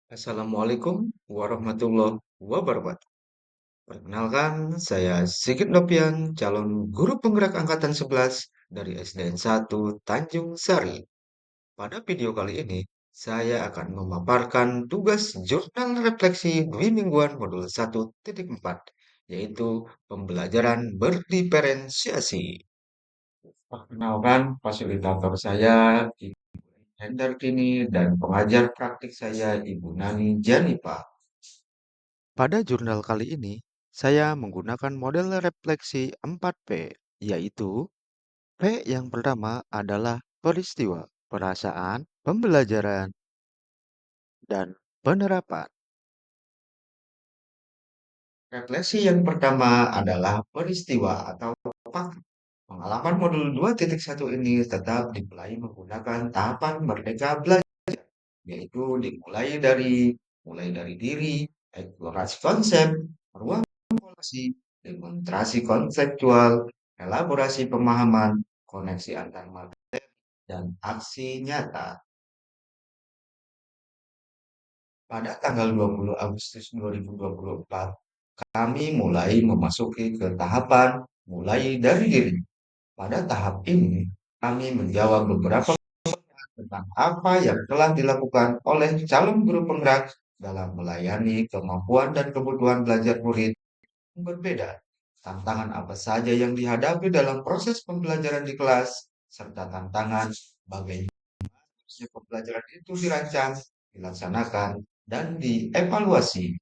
Assalamualaikum warahmatullahi wabarakatuh. Perkenalkan, saya Sigit Nopian, calon guru penggerak angkatan 11 dari SDN 1 Tanjung Sari. Pada video kali ini, saya akan memaparkan tugas jurnal refleksi dwi mingguan modul 1.4, yaitu pembelajaran berdiferensiasi. Perkenalkan, fasilitator saya, Ibu Hendar Kini, dan pengajar praktik saya, Ibu Nani Janipa. Pada jurnal kali ini, saya menggunakan model refleksi 4P, yaitu P yang pertama adalah peristiwa, perasaan, pembelajaran, dan penerapan. Refleksi yang pertama adalah peristiwa atau fakta. Pengalaman modul 2.1 ini tetap dimulai menggunakan tahapan Merdeka Belajar, yaitu mulai dari diri, eksplorasi konsep, ruang evaluasi, demonstrasi konseptual, elaborasi pemahaman, koneksi antar materi, dan aksi nyata. Pada tanggal 20 Agustus 2024, kami mulai memasuki ke tahapan mulai dari diri. Pada tahap ini, kami menjawab beberapa tentang apa yang telah dilakukan oleh calon guru penggerak dalam melayani kemampuan dan kebutuhan belajar murid yang berbeda. Tantangan apa saja yang dihadapi dalam proses pembelajaran di kelas, serta tantangan bagaimana pembelajaran itu dirancang, dilaksanakan, dan dievaluasi.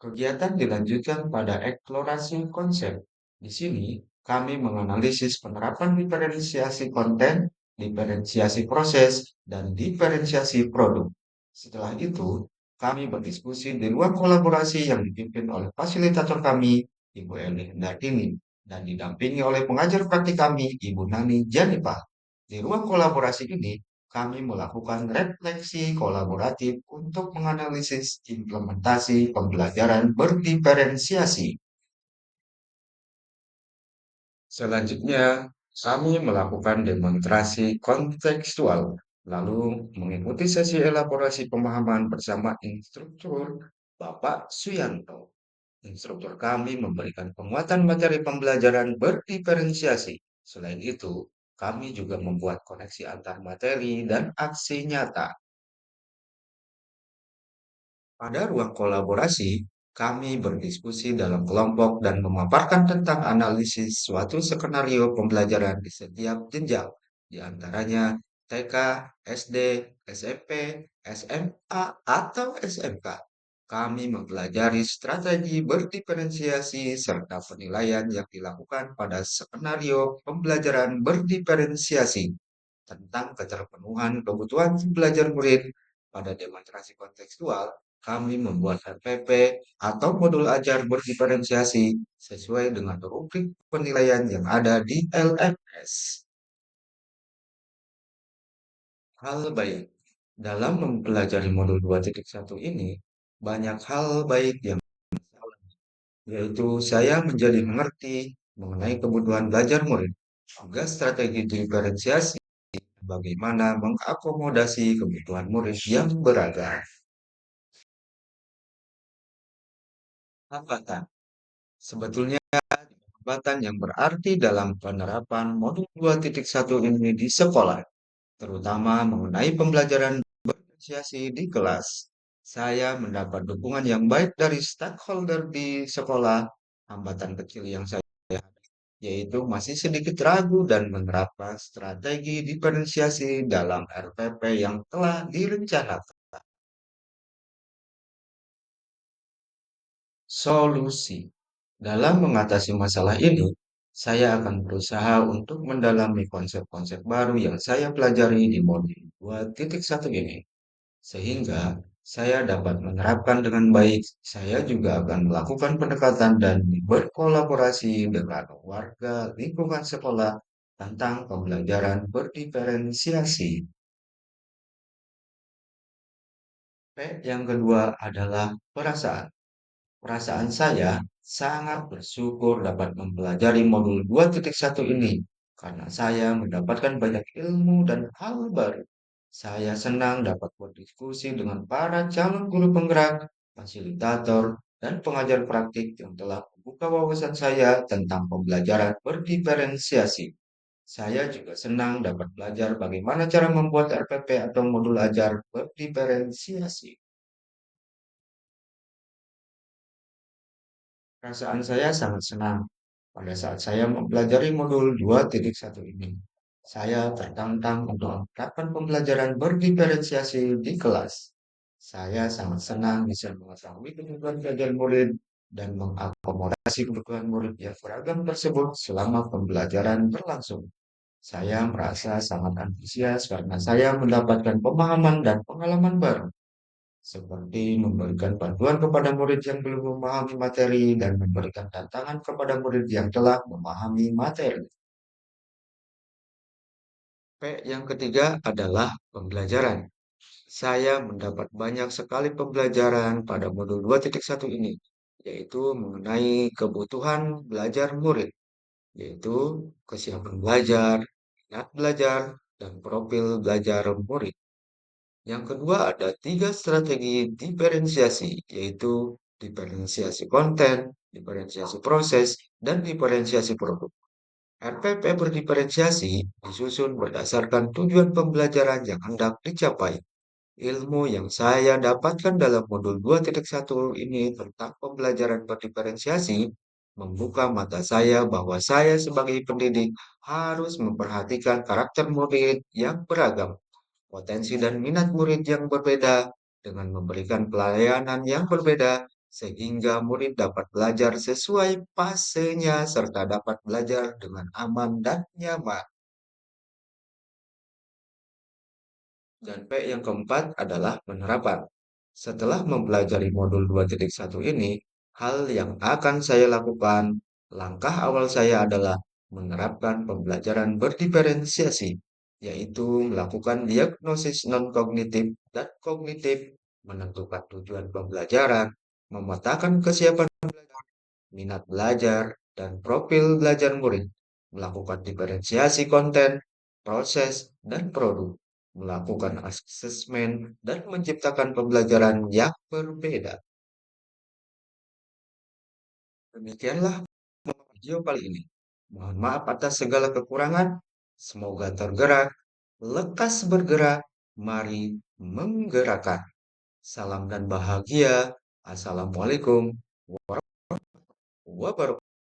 Kegiatan dilanjutkan pada eksplorasi konsep. Di sini, kami menganalisis penerapan diferensiasi konten, diferensiasi proses, dan diferensiasi produk. Setelah itu, kami berdiskusi di ruang kolaborasi yang dipimpin oleh fasilitator kami, Ibu Eli Hendardini, dan didampingi oleh pengajar praktik kami, Ibu Nani Janipah. Di ruang kolaborasi ini, kami melakukan refleksi kolaboratif untuk menganalisis implementasi pembelajaran berdiferensiasi. Selanjutnya, kami melakukan demonstrasi kontekstual, lalu mengikuti sesi elaborasi pemahaman bersama instruktur Bapak Suyanto. Instruktur kami memberikan penguatan materi pembelajaran berdiferensiasi. Selain itu, kami juga membuat koneksi antar materi dan aksi nyata. Pada ruang kolaborasi, kami berdiskusi dalam kelompok dan memaparkan tentang analisis suatu skenario pembelajaran di setiap jenjang, di antaranya TK, SD, SMP, SMA, atau SMK. Kami mempelajari strategi berdiferensiasi serta penilaian yang dilakukan pada skenario pembelajaran berdiferensiasi tentang keterpenuhan kebutuhan belajar murid. Pada demonstrasi kontekstual, kami membuat RPP atau modul ajar berdiferensiasi sesuai dengan rubrik penilaian yang ada di LMS. Hal baik. Dalam mempelajari modul 2.1 ini, banyak hal baik yang yaitu saya menjadi mengerti mengenai kebutuhan belajar murid, juga strategi diferensiasi bagaimana mengakomodasi kebutuhan murid yang beragam. Hambatan. Sebetulnya hambatan yang berarti dalam penerapan modul 2.1 ini di sekolah, terutama mengenai pembelajaran diferensiasi di kelas. Saya mendapat dukungan yang baik dari stakeholder di sekolah. Hambatan kecil yang saya yaitu masih sedikit ragu dan menerapkan strategi diferensiasi dalam RPP yang telah direncanakan. Solusi. Dalam mengatasi masalah ini, saya akan berusaha untuk mendalami konsep-konsep baru yang saya pelajari di modul 2.1 ini. Sehingga saya dapat menerapkan dengan baik. Saya juga akan melakukan pendekatan dan berkolaborasi dengan warga lingkungan sekolah tentang pembelajaran berdiferensiasi. P yang kedua adalah perasaan. Perasaan saya sangat bersyukur dapat mempelajari modul 2.1 ini karena saya mendapatkan banyak ilmu dan hal baru. Saya senang dapat berdiskusi dengan para calon guru penggerak, fasilitator, dan pengajar praktik yang telah membuka wawasan saya tentang pembelajaran berdiferensiasi. Saya juga senang dapat belajar bagaimana cara membuat RPP atau modul ajar berdiferensiasi. Perasaan saya sangat senang pada saat saya mempelajari modul 2.1 ini. Saya tertantang untuk menerapkan pembelajaran berdiferensiasi di kelas. Saya sangat senang bisa mengetahui kebutuhan belajar murid dan mengakomodasi kebutuhan murid yang beragam tersebut selama pembelajaran berlangsung. Saya merasa sangat antusias karena saya mendapatkan pemahaman dan pengalaman baru, seperti memberikan bantuan kepada murid yang belum memahami materi dan memberikan tantangan kepada murid yang telah memahami materi. P yang ketiga adalah pembelajaran. Saya mendapat banyak sekali pembelajaran pada modul 2.1 ini, yaitu mengenai kebutuhan belajar murid, yaitu kesiapan belajar, minat belajar, dan profil belajar murid. Yang kedua ada tiga strategi diferensiasi, yaitu diferensiasi konten, diferensiasi proses, dan diferensiasi produk. RPP berdiferensiasi disusun berdasarkan tujuan pembelajaran yang hendak dicapai. Ilmu yang saya dapatkan dalam modul 2.1 ini tentang pembelajaran berdiferensiasi membuka mata saya bahwa saya sebagai pendidik harus memperhatikan karakter murid yang beragam, potensi dan minat murid yang berbeda, dengan memberikan pelayanan yang berbeda, sehingga murid dapat belajar sesuai fasenya serta dapat belajar dengan aman dan nyaman. Dan P yang keempat adalah penerapan. Setelah mempelajari modul 2.1 ini, hal yang akan saya lakukan, langkah awal saya adalah menerapkan pembelajaran berdiferensiasi, yaitu melakukan diagnosis non-kognitif dan kognitif, menentukan tujuan pembelajaran, memetakan kesiapan minat belajar, dan profil belajar murid, melakukan diferensiasi konten, proses, dan produk, melakukan asesmen, dan menciptakan pembelajaran yang berbeda. Demikianlah video kali ini. Mohon maaf atas segala kekurangan. Semoga tergerak, lekas bergerak, mari menggerakkan. Salam dan bahagia. Assalamualaikum warahmatullahi wabarakatuh.